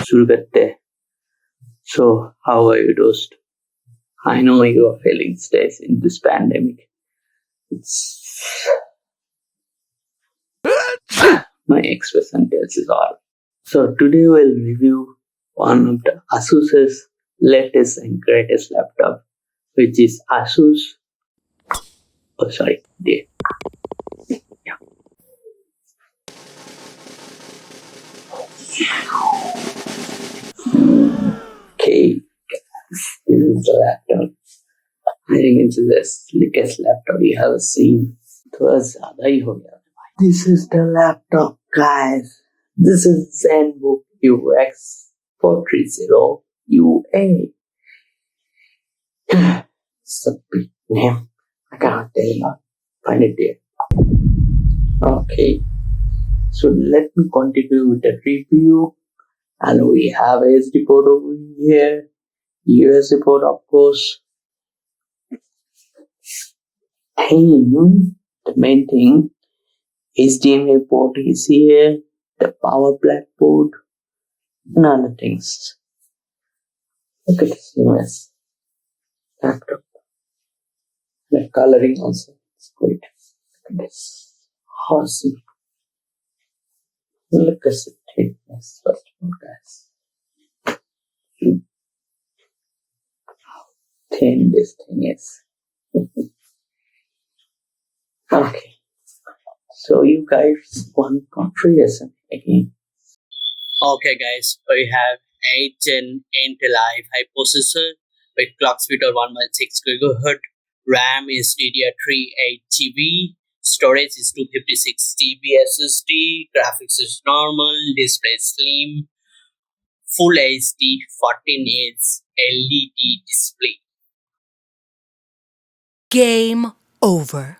शुरू करते हैं. So, how are you, Dost? I know you are feeling stress in this pandemic. My expression tells it all. So today we'll review one of the ASUS's latest and greatest laptop, which is ASUS. Oh, sorry. Yeah. Okay, this is the laptop. I think it's the slickest laptop you have seen. This is the laptop, guys. This is ZenBook UX430UA. It's a big name. I cannot tell you. Find it there. Okay. So let me continue with the review. And we have SD port over here. USB port, of course. And the main thing, HDMI port is here. The power black port. And other things. Look at this nice laptop. The coloring also. It's great. Look at this. Awesome. Look at the thickness first of all, guys. How thin this thing is. Okay. So you guys want configuration again. Okay guys, we have 8th Gen Intel i5 processor with clock speed of 1.6 GHz, RAM is DDR3 8GB, storage is 256 GB SSD, graphics is normal, display slim, full HD 14-inch LED display. Game over.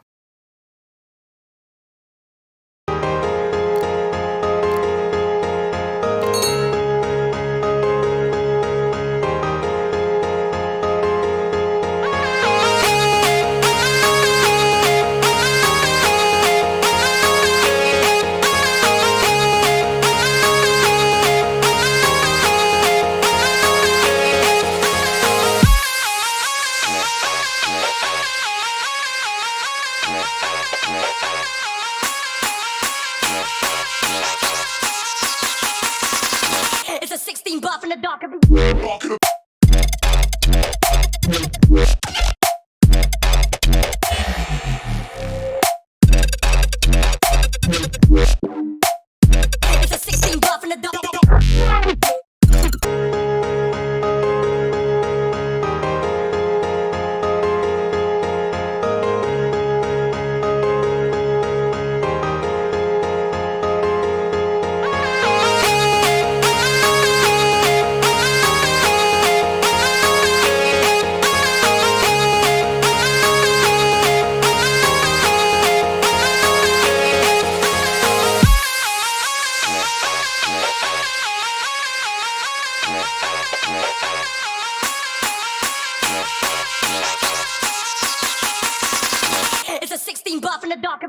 It's a 16 buff in the dark. It's a 16 buff in the dark. It's a 16 buff in the dark.